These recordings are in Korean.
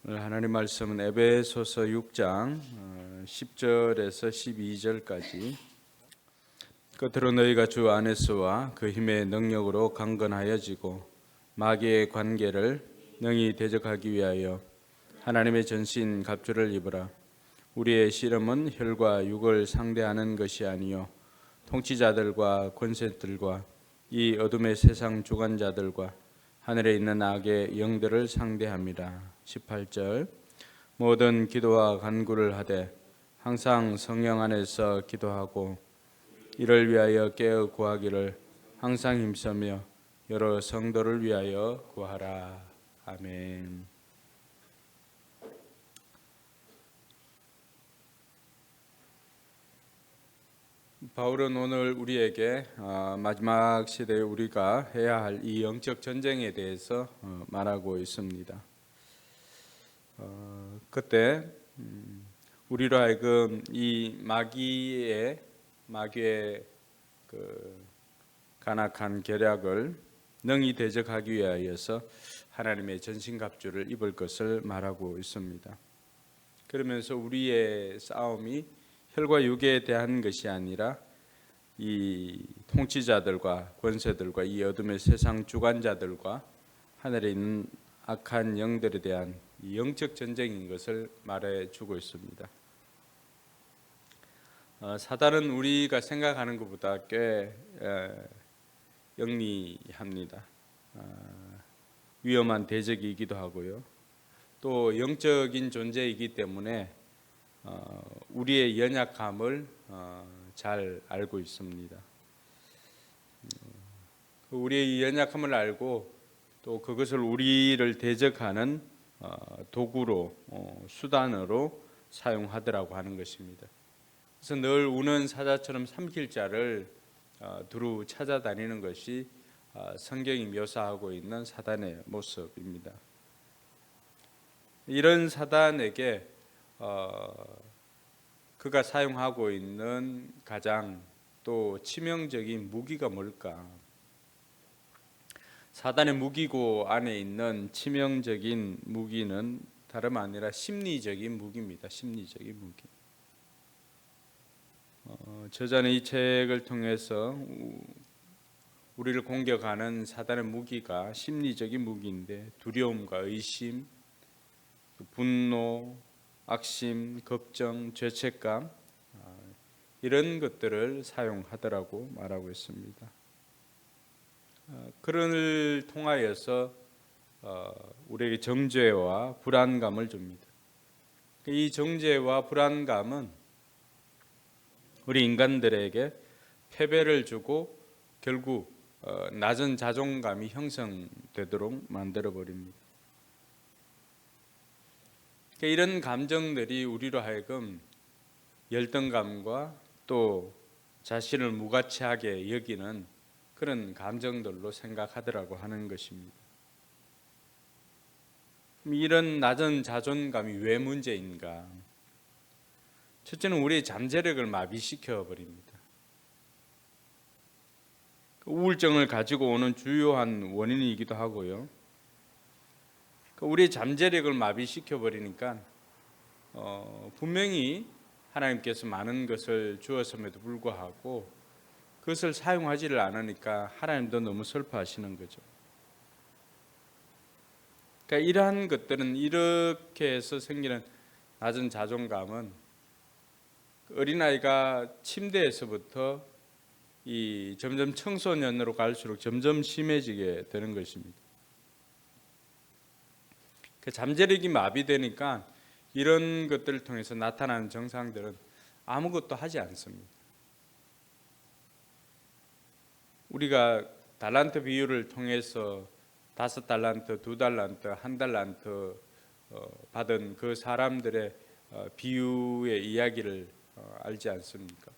오늘 하나님 말씀은 에베소서 6장 10절에서 12절까지. 끝으로 너희가 주 안에서와 그 힘의 능력으로 강건하여지고 마귀의 관계를 능히 대적하기 위하여 하나님의 전신 갑주를 입으라. 우리의 씨름은 혈과 육을 상대하는 것이 아니요 통치자들과 권세들과 이 어둠의 세상 주관자들과 하늘에 있는 악의 영들을 상대합니다. 18절. 모든 기도와 간구를 하되 항상 성령 안에서 기도하고 이를 위하여 깨어 구하기를 항상 힘쓰며 여러 성도를 위하여 구하라. 아멘. 바울은 오늘 우리에게 마지막 시대에 우리가 해야 할 이 영적 전쟁에 대해서 말하고 있습니다. 그때 우리로 하여금 이 마귀의 그 간악한 계략을 능히 대적하기 위하여서 하나님의 전신갑주를 입을 것을 말하고 있습니다. 그러면서 우리의 싸움이 혈과 육에 대한 것이 아니라 이 통치자들과 권세들과 이 어둠의 세상 주관자들과 하늘에 있는 악한 영들에 대한 이 영적 전쟁인 것을 말해주고 있습니다. 사단은 우리가 생각하는 것보다 꽤 영리합니다. 위험한 대적이기도 하고요. 또 영적인 존재이기 때문에 우리의 연약함을 잘 알고 있습니다. 우리의 연약함을 알고 또 그것을 우리를 대적하는 도구로 수단으로 사용하더라고 하는 것입니다. 그래서 늘 우는 사자처럼 삼킬 자를 두루 찾아다니는 것이 성경이 묘사하고 있는 사단의 모습입니다. 이런 사단에게 그가 사용하고 있는 가장 또 치명적인 무기가 뭘까? 사단의 무기고 안에 있는 치명적인 무기는 다름 아니라 심리적인 무기입니다. 심리적인 무기. 저자는 이 책을 통해서 우리를 공격하는 사단의 무기가 심리적인 무기인데 두려움과 의심, 분노, 악심, 걱정, 죄책감 이런 것들을 사용하더라고 말하고 있습니다. 그를 통하여서 우리에게 정죄와 불안감을 줍니다. 이 정죄와 불안감은 우리 인간들에게 패배를 주고 결국 낮은 자존감이 형성되도록 만들어 버립니다. 이런 감정들이 우리로 하여금 열등감과 또 자신을 무가치하게 여기는 그런 감정들로 생각하더라고 하는 것입니다. 이런 낮은 자존감이 왜 문제인가? 첫째는 우리의 잠재력을 마비시켜 버립니다. 우울증을 가지고 오는 주요한 원인이기도 하고요. 우리의 잠재력을 마비시켜 버리니까 분명히 하나님께서 많은 것을 주었음에도 불구하고 그것을 사용하지를 않으니까 하나님도 너무 슬퍼하시는 거죠. 그러니까 이러한 것들은 이렇게 해서 생기는 낮은 자존감은 어린아이가 침대에서부터 점점 청소년으로 갈수록 점점 심해지게 되는 것입니다. 그 잠재력이 마비되니까 이런 것들을 통해서 나타나는 증상들은 아무것도 하지 않습니다. 우리가 달란트 비유를 통해서 5달란트, 2달란트, 1달란트 받은 그 사람들의 비유의 이야기를 알지 않습니까?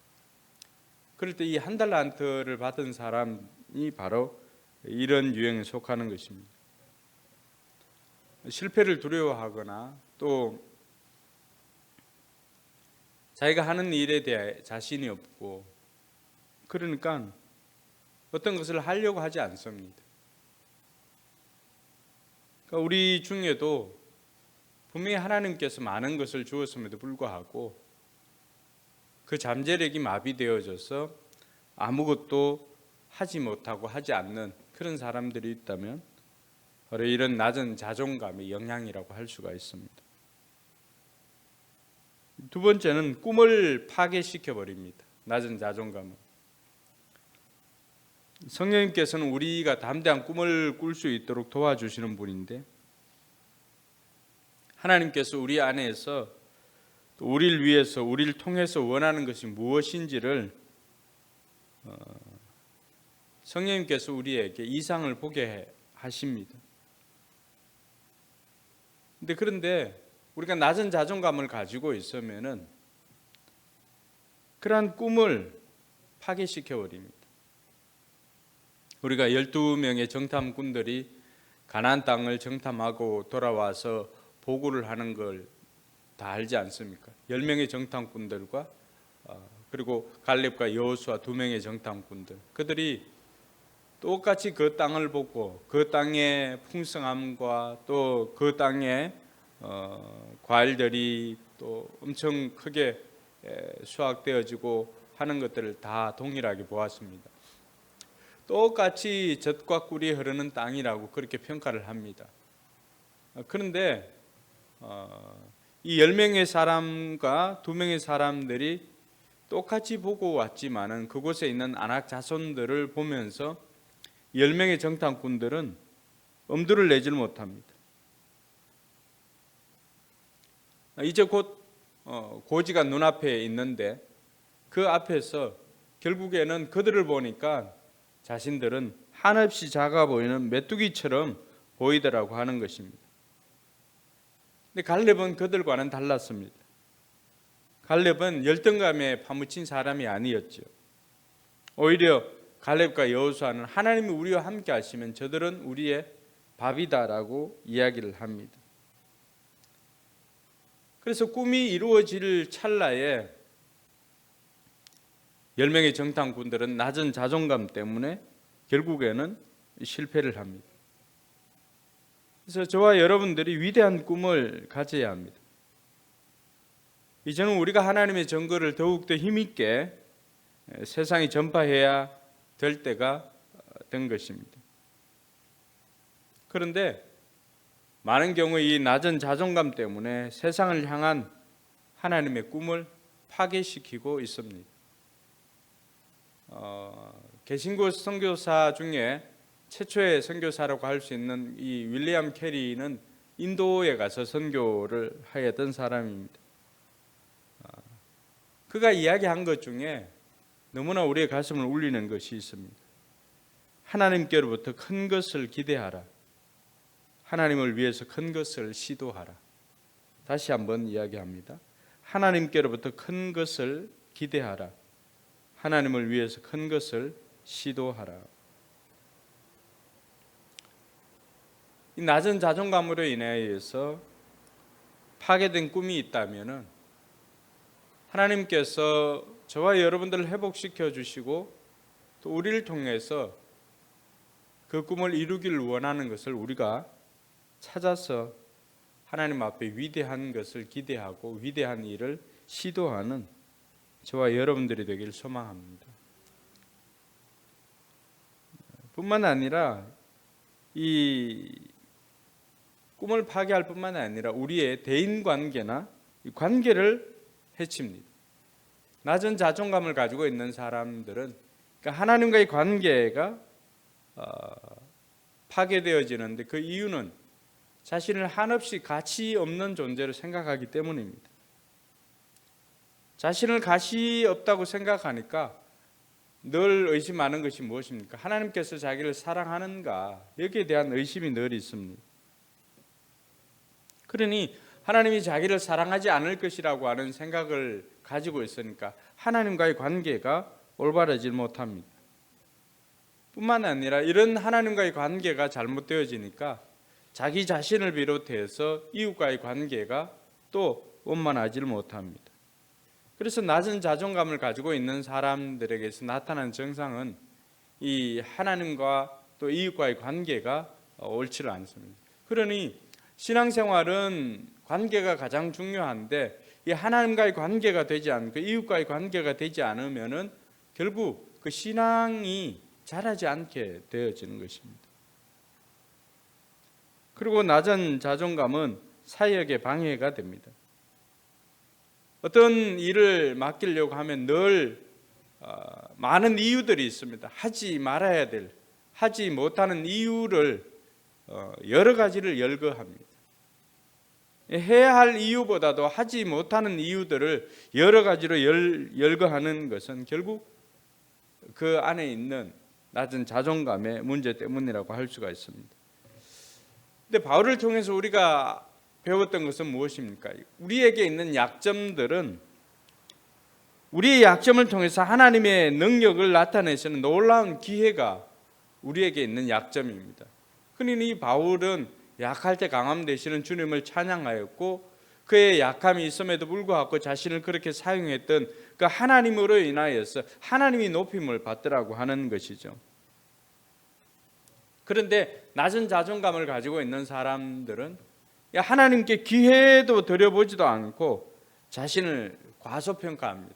그럴 때 이 1달란트를 받은 사람이 바로 이런 유형에 속하는 것입니다. 실패를 두려워하거나 또 자기가 하는 일에 대해 자신이 없고 그러니까 어떤 것을 하려고 하지 않습니다. 그러니까 우리 중에도 분명히 하나님께서 많은 것을 주었음에도 불구하고 그 잠재력이 마비되어져서 아무것도 하지 못하고 하지 않는 그런 사람들이 있다면 바로 이런 낮은 자존감의 영향이라고 할 수가 있습니다. 두 번째는 꿈을 파괴시켜 버립니다. 낮은 자존감은. 성령님께서는 우리가 담대한 꿈을 꿀 수 있도록 도와주시는 분인데 하나님께서 우리 안에서 또 우리를 위해서 우리를 통해서 원하는 것이 무엇인지를 성령님께서 우리에게 이상을 보게 하십니다. 그런데 우리가 낮은 자존감을 가지고 있으면은 그러한 꿈을 파괴시켜 버립니다. 우리가 12명의 정탐꾼들이 가나안 땅을 정탐하고 돌아와서 보고를 하는 걸 다 알지 않습니까? 10명의 정탐꾼들과 그리고 갈렙과 여호수아 2명의 정탐꾼들, 그들이 똑같이 그 땅을 보고 그 땅의 풍성함과 또 그 땅의 과일들이 또 엄청 크게 수확되어지고 하는 것들을 다 동일하게 보았습니다. 똑같이 젖과 꿀이 흐르는 땅이라고 그렇게 평가를 합니다. 그런데 이 10명의 사람과 2명의 사람들이 똑같이 보고 왔지만은 그곳에 있는 아낙 자손들을 보면서 10명의 정탐꾼들은 엄두를 내질 못합니다. 이제 곧 고지가 눈앞에 있는데 그 앞에서 결국에는 그들을 보니까 자신들은 한없이 작아 보이는 메뚜기처럼 보이더라고 하는 것입니다. 근데 갈렙은 그들과는 달랐습니다. 갈렙은 열등감에 파묻힌 사람이 아니었죠. 오히려 갈렙과 여호수아는 하나님이 우리와 함께 하시면 저들은 우리의 밥이다라고 이야기를 합니다. 그래서 꿈이 이루어질 찰나에 10명의 정탐꾼들은 낮은 자존감 때문에 결국에는 실패를 합니다. 그래서 저와 여러분들이 위대한 꿈을 가져야 합니다. 이제는 우리가 하나님의 증거를 더욱더 힘있게 세상에 전파해야 될 때가 된 것입니다. 그런데 많은 경우 이 낮은 자존감 때문에 세상을 향한 하나님의 꿈을 파괴시키고 있습니다. 개신교 선교사 중에 최초의 선교사라고 할 수 있는 이 윌리엄 캐리는 인도에 가서 선교를 하였던 사람입니다. 그가 이야기한 것 중에 너무나 우리의 가슴을 울리는 것이 있습니다. 하나님께로부터 큰 것을 기대하라. 하나님을 위해서 큰 것을 시도하라. 다시 한번 이야기합니다. 하나님께로부터 큰 것을 기대하라. 하나님을 위해서 큰 것을 시도하라. 이 낮은 자존감으로 인해서 파괴된 꿈이 있다면은 하나님께서 저와 여러분들을 회복시켜 주시고 또 우리를 통해서 그 꿈을 이루기를 원하는 것을 우리가 찾아서 하나님 앞에 위대한 것을 기대하고 위대한 일을 시도하는 저와 여러분들이 되길 소망합니다. 뿐만 아니라 이 꿈을 파괴할 뿐만 아니라 우리의 대인관계나 이 관계를 해칩니다. 낮은 자존감을 가지고 있는 사람들은 그러니까 하나님과의 관계가 파괴되어지는데 그 이유는 자신을 한없이 가치 없는 존재로 생각하기 때문입니다. 자신을 가치 없다고 생각하니까 늘 의심하는 것이 무엇입니까? 하나님께서 자기를 사랑하는가? 여기에 대한 의심이 늘 있습니다. 그러니 하나님이 자기를 사랑하지 않을 것이라고 하는 생각을 가지고 있으니까 하나님과의 관계가 올바르지 못합니다. 뿐만 아니라 이런 하나님과의 관계가 잘못되어지니까 자기 자신을 비롯해서 이웃과의 관계가 또 원만하지 못합니다. 그래서 낮은 자존감을 가지고 있는 사람들에게서 나타나는 증상은 이 하나님과 또 이웃과의 관계가 옳지를 않습니다. 그러니 신앙생활은 관계가 가장 중요한데 이 하나님과의 관계가 되지 않고 이웃과의 관계가 되지 않으면은 결국 그 신앙이 자라지 않게 되어지는 것입니다. 그리고 낮은 자존감은 사역에 방해가 됩니다. 어떤 일을 맡기려고 하면 늘 많은 이유들이 있습니다. 하지 말아야 될, 하지 못하는 이유를 여러 가지를 열거합니다. 해야 할 이유보다도 하지 못하는 이유들을 여러 가지로 열거하는 것은 결국 그 안에 있는 낮은 자존감의 문제 때문이라고 할 수가 있습니다. 근데 바울을 통해서 우리가 배웠던 것은 무엇입니까? 우리에게 있는 약점들은 우리의 약점을 통해서 하나님의 능력을 나타내시는 놀라운 기회가 우리에게 있는 약점입니다. 그러니 바울은 약할 때 강함 되시는 주님을 찬양하였고 그의 약함이 있음에도 불구하고 자신을 그렇게 사용했던 그 하나님으로 인하여서 하나님이 높임을 받더라고 하는 것이죠. 그런데 낮은 자존감을 가지고 있는 사람들은 하나님께 기회도 드려보지도 않고 자신을 과소평가합니다.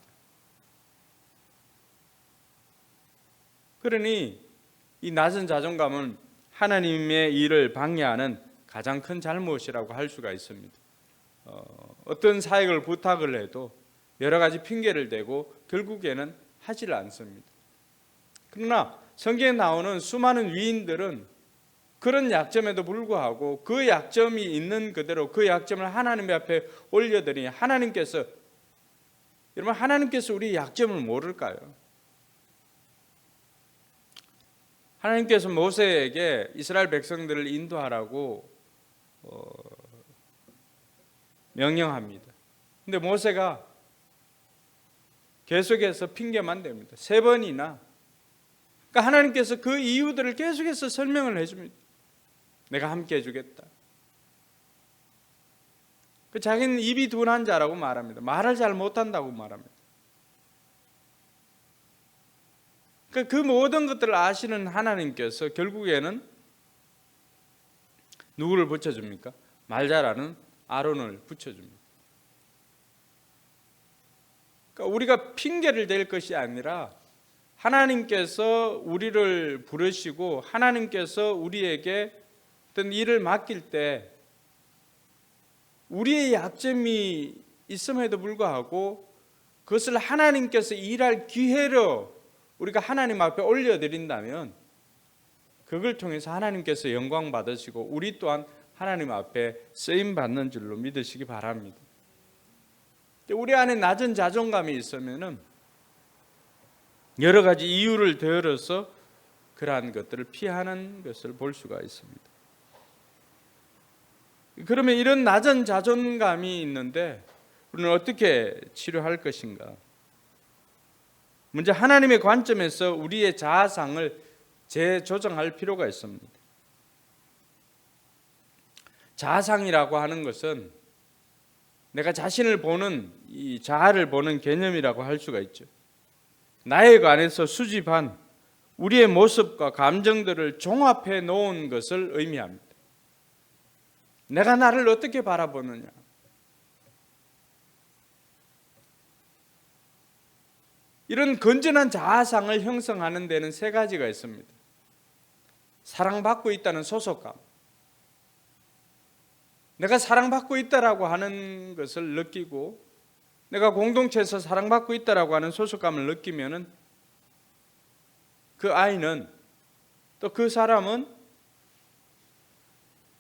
그러니 이 낮은 자존감은 하나님의 일을 방해하는 가장 큰 잘못이라고 할 수가 있습니다. 어떤 사역을 부탁을 해도 여러 가지 핑계를 대고 결국에는 하지를 않습니다. 그러나 성경에 나오는 수많은 위인들은 그런 약점에도 불구하고 그 약점이 있는 그대로 그 약점을 하나님 앞에 올려드리니 하나님께서, 여러분, 하나님께서 우리 약점을 모를까요? 하나님께서 모세에게 이스라엘 백성들을 인도하라고 명령합니다. 근데 모세가 계속해서 핑계만 댑니다. 3번이나. 그러니까 하나님께서 그 이유들을 계속해서 설명을 해줍니다. 내가 함께 해주겠다. 자기는 입이 둔한 자라고 말합니다. 말을 잘 못한다고 말합니다. 그 모든 것들을 아시는 하나님께서 결국에는 누구를 붙여줍니까? 말 잘하는 아론을 붙여줍니다. 그러니까 우리가 핑계를 댈 것이 아니라 하나님께서 우리를 부르시고 하나님께서 우리에게 어떤 일을 맡길 때 우리의 약점이 있음에도 불구하고 그것을 하나님께서 일할 기회로 우리가 하나님 앞에 올려드린다면 그걸 통해서 하나님께서 영광 받으시고 우리 또한 하나님 앞에 쓰임 받는 줄로 믿으시기 바랍니다. 우리 안에 낮은 자존감이 있으면은 여러 가지 이유를 들어서 그러한 것들을 피하는 것을 볼 수가 있습니다. 그러면 이런 낮은 자존감이 있는데 우리는 어떻게 치료할 것인가? 먼저 하나님의 관점에서 우리의 자아상을 재조정할 필요가 있습니다. 자아상이라고 하는 것은 내가 자신을 보는, 이 자아를 보는 개념이라고 할 수가 있죠. 나의 안에서 수집한 우리의 모습과 감정들을 종합해 놓은 것을 의미합니다. 내가 나를 어떻게 바라보느냐, 이런 건전한 자아상을 형성하는 데는 3가지가 있습니다. 사랑받고 있다는 소속감, 내가 사랑받고 있다라고 하는 것을 느끼고 내가 공동체에서 사랑받고 있다라고 하는 소속감을 느끼면은 그 아이는 또 그 사람은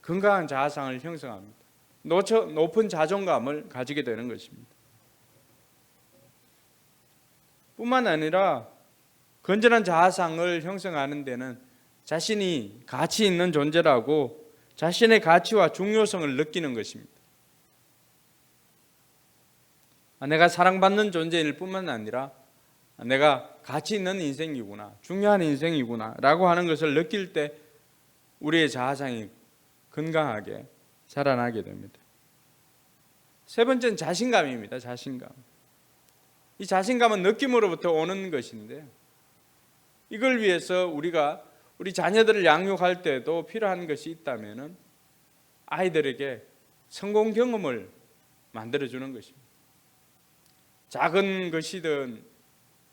건강한 자아상을 형성합니다. 높은 자존감을 가지게 되는 것입니다. 뿐만 아니라 건전한 자아상을 형성하는 데는 자신이 가치 있는 존재라고 자신의 가치와 중요성을 느끼는 것입니다. 내가 사랑받는 존재일 뿐만 아니라 내가 가치 있는 인생이구나, 중요한 인생이구나 라고 하는 것을 느낄 때 우리의 자아상이 건강하게 자라나게 됩니다. 3번째는 자신감입니다. 자신감. 이 자신감은 느낌으로부터 오는 것인데 이걸 위해서 우리가 우리 자녀들을 양육할 때도 필요한 것이 있다면은 아이들에게 성공 경험을 만들어주는 것입니다. 작은 것이든,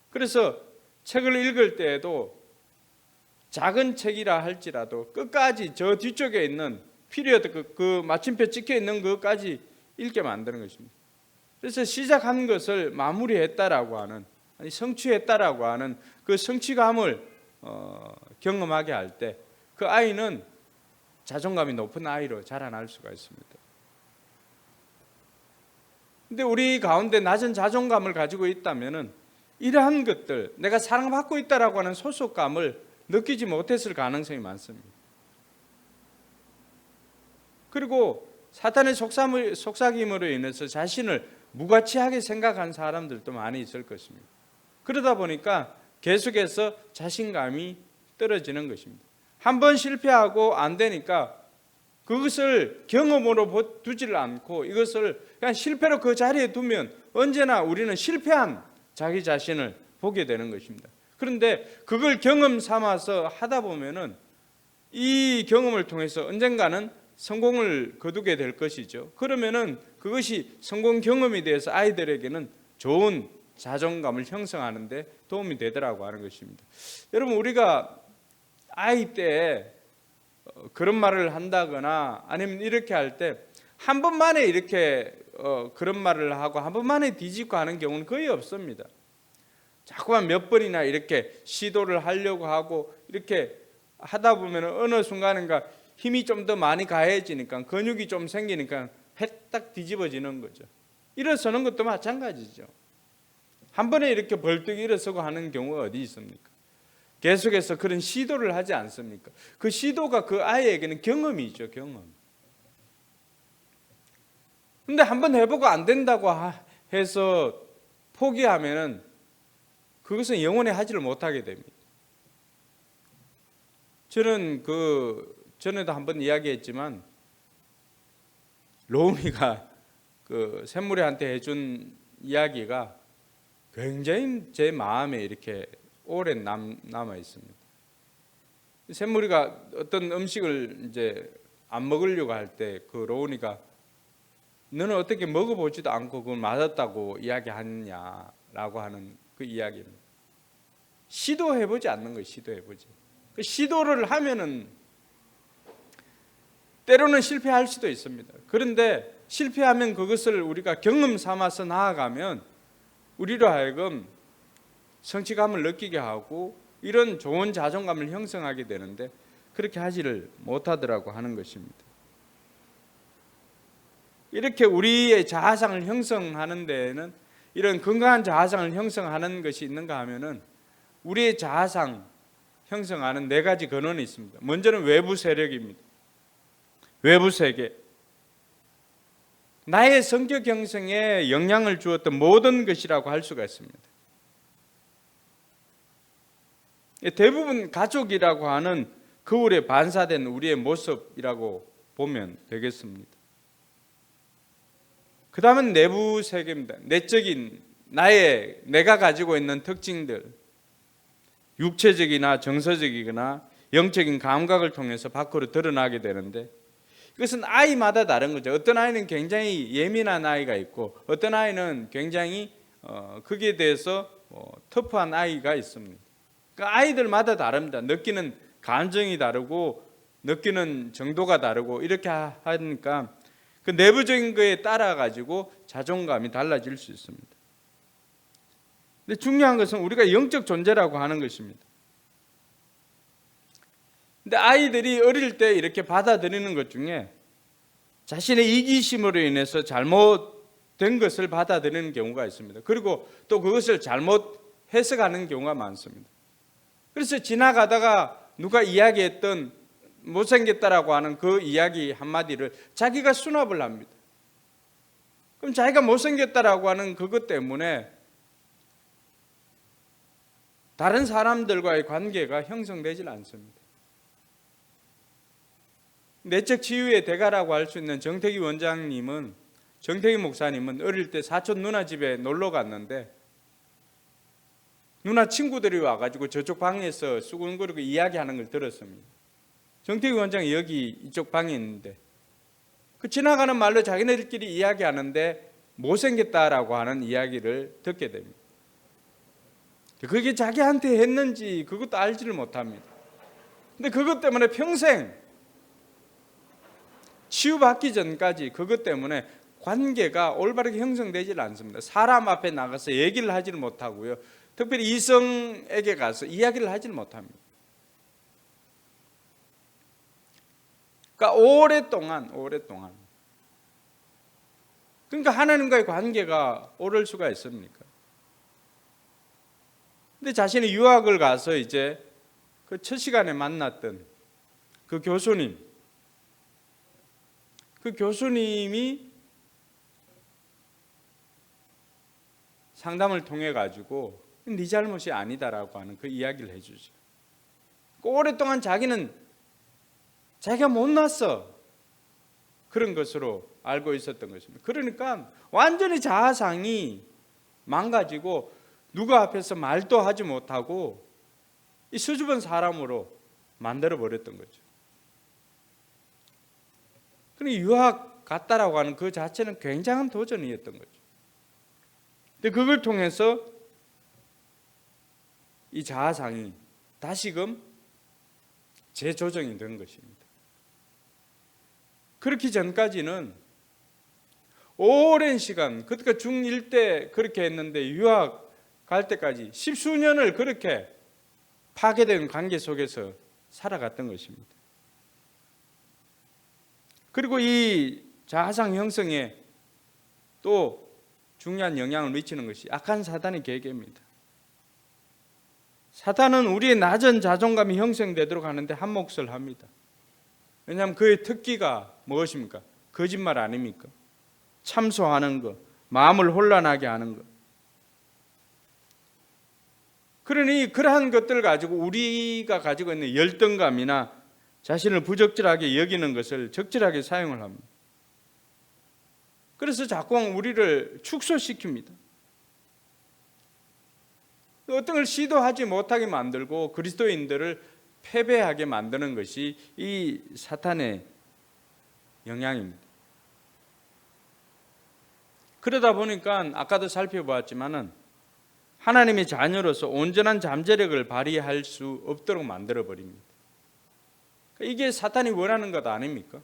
그래서 책을 읽을 때에도 작은 책이라 할지라도 끝까지 저 뒤쪽에 있는 피리어드 그 마침표 찍혀 있는 것까지 읽게 만드는 것입니다. 그래서 시작한 것을 마무리했다라고 하는, 아니 성취했다라고 하는 그 성취감을 경험하게 할 때 그 아이는 자존감이 높은 아이로 자라날 수가 있습니다. 근데 우리 가운데 낮은 자존감을 가지고 있다면은 이러한 것들, 내가 사랑받고 있다라고 하는 소속감을 느끼지 못했을 가능성이 많습니다. 그리고 사탄의 속삭임으로 인해서 자신을 무가치하게 생각한 사람들도 많이 있을 것입니다. 그러다 보니까 계속해서 자신감이 떨어지는 것입니다. 한번 실패하고 안 되니까 그것을 경험으로 두지를 않고 이것을 그냥 실패로 그 자리에 두면 언제나 우리는 실패한 자기 자신을 보게 되는 것입니다. 그런데 그걸 경험 삼아서 하다 보면은 이 경험을 통해서 언젠가는 성공을 거두게 될 것이죠. 그러면은 그것이 성공 경험이 돼서 아이들에게는 좋은 자존감을 형성하는 데 도움이 되더라고 하는 것입니다. 여러분, 우리가 아이 때 그런 말을 한다거나 아니면 이렇게 할 때 한 번만에 이렇게 그런 말을 하고 한 번만에 뒤집고 하는 경우는 거의 없습니다. 자꾸만 몇 번이나 이렇게 시도를 하려고 하고 이렇게 하다 보면 어느 순간인가 힘이 좀 더 많이 가해지니까 근육이 좀 생기니까 딱 뒤집어지는 거죠. 일어서는 것도 마찬가지죠. 한 번에 이렇게 벌떡 일어서고 하는 경우가 어디 있습니까? 계속해서 그런 시도를 하지 않습니까? 그 시도가 그 아이에게는 경험이죠, 경험. 근데 한번 해보고 안 된다고 해서 포기하면은 그것은 영원히 하지를 못하게 됩니다. 저는 전에도 한번 이야기했지만 로운이가 그 샘물이한테 해준 이야기가 굉장히 제 마음에 이렇게 오래 남아 있습니다. 샘물이가 어떤 음식을 이제 안 먹으려고 할 때 그 로운이가 너는 어떻게 먹어보지도 않고 그걸 맛없다고 이야기하느냐라고 하는 그 이야기입니다. 시도해보지 않는 거예요. 시도해보지. 그 시도를 하면은 때로는 실패할 수도 있습니다. 그런데 실패하면 그것을 우리가 경험 삼아서 나아가면 우리로 하여금 성취감을 느끼게 하고 이런 좋은 자존감을 형성하게 되는데 그렇게 하지를 못하더라고 하는 것입니다. 이렇게 우리의 자아상을 형성하는 데에는 이런 건강한 자아상을 형성하는 것이 있는가 하면은 우리의 자아상 형성하는 4가지 근원이 있습니다. 먼저는 외부 세력입니다. 외부 세계. 나의 성격 형성에 영향을 주었던 모든 것이라고 할 수가 있습니다. 대부분 가족이라고 하는 거울에 반사된 우리의 모습이라고 보면 되겠습니다. 그 다음은 내부 세계입니다. 내적인 내가 가지고 있는 특징들, 육체적이나 정서적이거나 영적인 감각을 통해서 밖으로 드러나게 되는데 이것은 아이마다 다른 거죠. 어떤 아이는 굉장히 예민한 아이가 있고 어떤 아이는 굉장히 거기에 대해서 터프한 아이가 있습니다. 그러니까 아이들마다 다릅니다. 느끼는 감정이 다르고 느끼는 정도가 다르고 이렇게 하니까 그 내부적인 거에 따라 가지고 자존감이 달라질 수 있습니다. 근데 중요한 것은 우리가 영적 존재라고 하는 것입니다. 근데 아이들이 어릴 때 이렇게 받아들이는 것 중에 자신의 이기심으로 인해서 잘못된 것을 받아들이는 경우가 있습니다. 그리고 또 그것을 잘못 해석하는 경우가 많습니다. 그래서 지나가다가 누가 이야기했던 못생겼다라고 하는 그 이야기 한마디를 자기가 수납을 합니다. 그럼 자기가 못생겼다라고 하는 그것 때문에 다른 사람들과의 관계가 형성되질 않습니다. 내적 치유의 대가라고 할 수 있는 정태기 목사님은 어릴 때 사촌 누나 집에 놀러 갔는데 누나 친구들이 와가지고 저쪽 방에서 수근거리고 이야기하는 걸 들었습니다. 정태기 원장이 여기 이쪽 방에 있는데 그 지나가는 말로 자기네들끼리 이야기하는데 못생겼다라고 하는 이야기를 듣게 됩니다. 그게 자기한테 했는지 그것도 알지를 못합니다. 근데 그것 때문에 평생 치유받기 전까지 그것 때문에 관계가 올바르게 형성되질 않습니다. 사람 앞에 나가서 얘기를 하지를 못하고요. 특별히 이성에게 가서 이야기를 하지를 못합니다. 그러니까 오랫동안 그러니까 하나님과의 관계가 오를 수가 있습니까? 근데 자신이 유학을 가서 이제 그 첫 시간에 만났던 그 교수님이 상담을 통해 가지고 네 잘못이 아니다라고 하는 그 이야기를 해주죠. 오랫동안 자기는 자기가 못났어 그런 것으로 알고 있었던 것입니다. 그러니까 완전히 자아상이 망가지고 누가 앞에서 말도 하지 못하고 이 수줍은 사람으로 만들어 버렸던 거죠. 그러니까 유학 갔다라고 하는 그 자체는 굉장한 도전이었던 거죠. 근데 그걸 통해서 이 자아상이 다시금 재조정이 된 것입니다. 그렇기 전까지는 오랜 시간, 그러니까 중1 때 그렇게 했는데 유학 갈 때까지 십수년을 그렇게 파괴된 관계 속에서 살아갔던 것입니다. 그리고 이 자아상 형성에 또 중요한 영향을 미치는 것이 악한 사단의 계계입니다. 사단은 우리의 낮은 자존감이 형성되도록 하는데 한 몫을 합니다. 왜냐하면 그의 특기가 무엇입니까? 거짓말 아닙니까? 참소하는 것, 마음을 혼란하게 하는 것. 그러니 그러한 것들을 가지고 우리가 가지고 있는 열등감이나 자신을 부적절하게 여기는 것을 적절하게 사용을 합니다. 그래서 자꾸 우리를 축소시킵니다. 어떤 걸 시도하지 못하게 만들고 그리스도인들을 패배하게 만드는 것이 이 사탄의 영향입니다. 그러다 보니까 아까도 살펴보았지만은 하나님의 자녀로서 온전한 잠재력을 발휘할 수 없도록 만들어 버립니다. 이게 사탄이 원하는 것 아닙니까?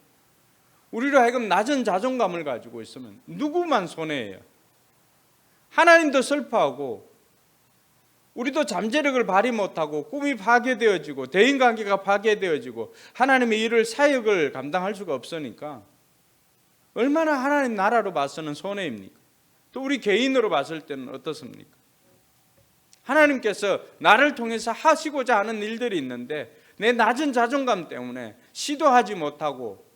우리로 하여금 낮은 자존감을 가지고 있으면 누구만 손해예요. 하나님도 슬퍼하고 우리도 잠재력을 발휘 못하고 꿈이 파괴되어지고 대인관계가 파괴되어지고 하나님의 일을 사역을 감당할 수가 없으니까 얼마나 하나님 나라로 봐서는 손해입니까? 또 우리 개인으로 봤을 때는 어떻습니까? 하나님께서 나를 통해서 하시고자 하는 일들이 있는데 내 낮은 자존감 때문에 시도하지 못하고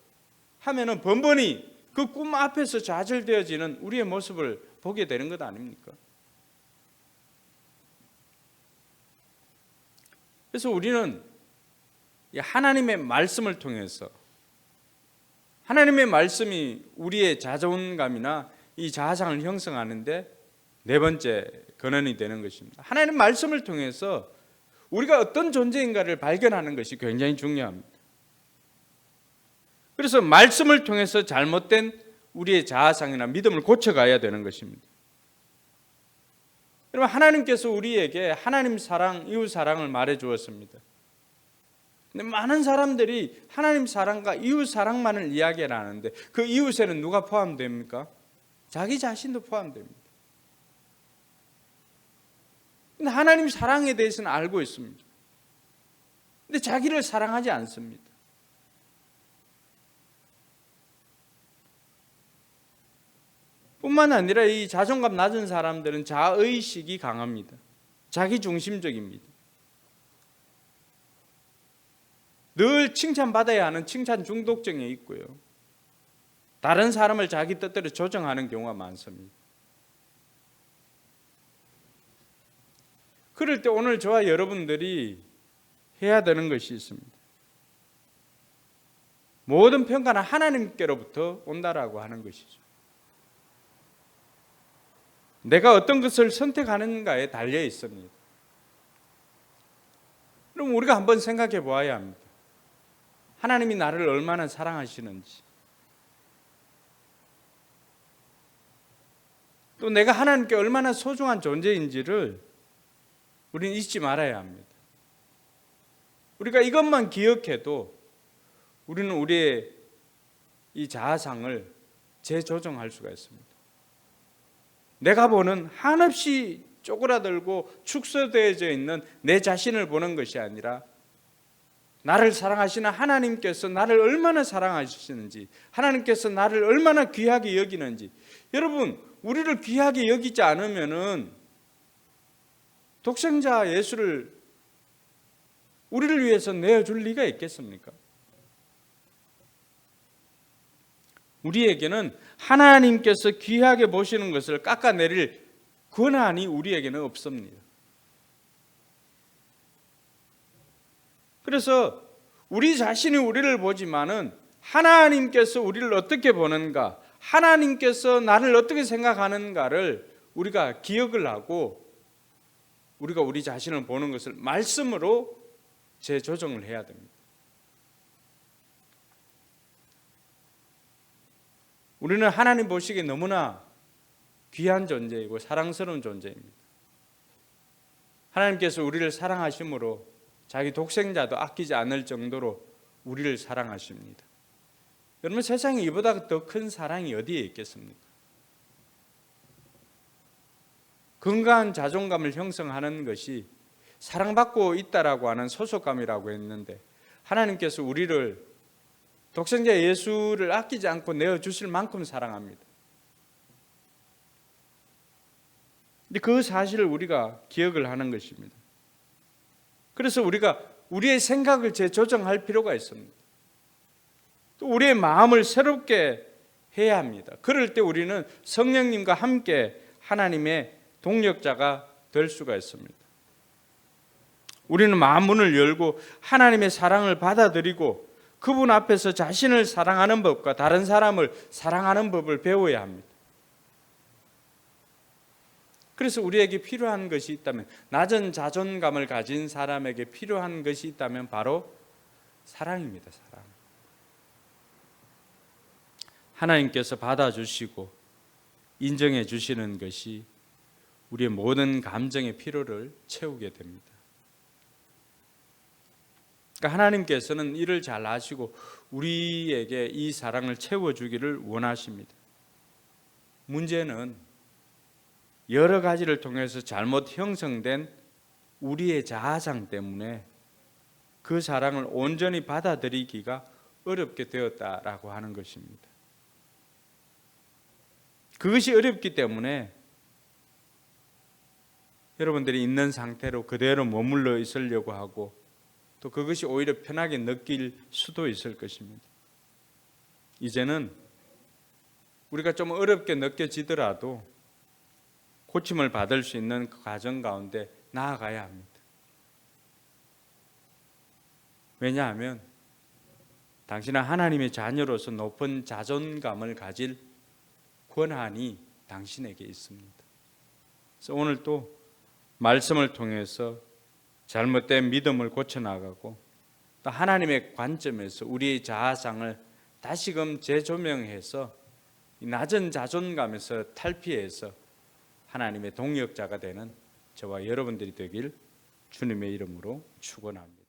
하면은 번번이 그 꿈 앞에서 좌절되어지는 우리의 모습을 보게 되는 것 아닙니까? 그래서 우리는 하나님의 말씀을 통해서 하나님의 말씀이 우리의 자존감이나 이 자아상을 형성하는데 네 번째 근원이 되는 것입니다. 하나님의 말씀을 통해서 우리가 어떤 존재인가를 발견하는 것이 굉장히 중요합니다. 그래서 말씀을 통해서 잘못된 우리의 자아상이나 믿음을 고쳐가야 되는 것입니다. 여러분, 하나님께서 우리에게 하나님 사랑, 이웃 사랑을 말해 주었습니다. 근데 많은 사람들이 하나님 사랑과 이웃 사랑만을 이야기를 하는데 그 이웃에는 누가 포함됩니까? 자기 자신도 포함됩니다. 근데 하나님 사랑에 대해서는 알고 있습니다. 근데 자기를 사랑하지 않습니다. 뿐만 아니라 이 자존감 낮은 사람들은 자의식이 강합니다. 자기중심적입니다. 늘 칭찬받아야 하는 칭찬 중독증에 있고요. 다른 사람을 자기 뜻대로 조정하는 경우가 많습니다. 그럴 때 오늘 저와 여러분들이 해야 되는 것이 있습니다. 모든 평가는 하나님께로부터 온다라고 하는 것이죠. 내가 어떤 것을 선택하는가에 달려 있습니다. 그럼 우리가 한번 생각해 보아야 합니다. 하나님이 나를 얼마나 사랑하시는지, 또 내가 하나님께 얼마나 소중한 존재인지를 우리는 잊지 말아야 합니다. 우리가 이것만 기억해도 우리는 우리의 이 자아상을 재조정할 수가 있습니다. 내가 보는 한없이 쪼그라들고 축소되어져 있는 내 자신을 보는 것이 아니라 나를 사랑하시는 하나님께서 나를 얼마나 사랑하시는지, 하나님께서 나를 얼마나 귀하게 여기는지. 여러분, 우리를 귀하게 여기지 않으면은 독생자 예수를 우리를 위해서 내어줄 리가 있겠습니까? 우리에게는 하나님께서 귀하게 보시는 것을 깎아내릴 권한이 우리에게는 없습니다. 그래서 우리 자신이 우리를 보지만은 하나님께서 우리를 어떻게 보는가, 하나님께서 나를 어떻게 생각하는가를 우리가 기억을 하고 우리가 우리 자신을 보는 것을 말씀으로 재조정을 해야 됩니다. 우리는 하나님 보시기에 너무나 귀한 존재이고 사랑스러운 존재입니다. 하나님께서 우리를 사랑하심으로 자기 독생자도 아끼지 않을 정도로 우리를 사랑하십니다. 여러분, 세상에 이보다 더 큰 사랑이 어디에 있겠습니까? 건강한 자존감을 형성하는 것이 사랑받고 있다라고 하는 소속감이라고 했는데, 하나님께서 우리를 독생자 예수를 아끼지 않고 내어주실 만큼 사랑합니다. 근데 그 사실을 우리가 기억을 하는 것입니다. 그래서 우리가 우리의 생각을 재조정할 필요가 있습니다. 또 우리의 마음을 새롭게 해야 합니다. 그럴 때 우리는 성령님과 함께 하나님의 동력자가 될 수가 있습니다. 우리는 마음문을 열고 하나님의 사랑을 받아들이고 그분 앞에서 자신을 사랑하는 법과 다른 사람을 사랑하는 법을 배워야 합니다. 그래서 우리에게 필요한 것이 있다면, 낮은 자존감을 가진 사람에게 필요한 것이 있다면 바로 사랑입니다. 사랑. 하나님께서 받아주시고 인정해 주시는 것이 우리의 모든 감정의 필요를 채우게 됩니다. 그러니까 하나님께서는 이를 잘 아시고 우리에게 이 사랑을 채워주기를 원하십니다. 문제는 여러 가지를 통해서 잘못 형성된 우리의 자아상 때문에 그 사랑을 온전히 받아들이기가 어렵게 되었다라고 하는 것입니다. 그것이 어렵기 때문에 여러분들이 있는 상태로 그대로 머물러 있으려고 하고 또 그것이 오히려 편하게 느낄 수도 있을 것입니다. 이제는 우리가 좀 어렵게 느껴지더라도 고침을 받을 수 있는 그 과정 가운데 나아가야 합니다. 왜냐하면 당신은 하나님의 자녀로서 높은 자존감을 가질 권한이 당신에게 있습니다. 그래서 오늘 또 말씀을 통해서 잘못된 믿음을 고쳐나가고 또 하나님의 관점에서 우리의 자아상을 다시금 재조명해서 낮은 자존감에서 탈피해서 하나님의 동역자가 되는 저와 여러분들이 되길 주님의 이름으로 축원합니다.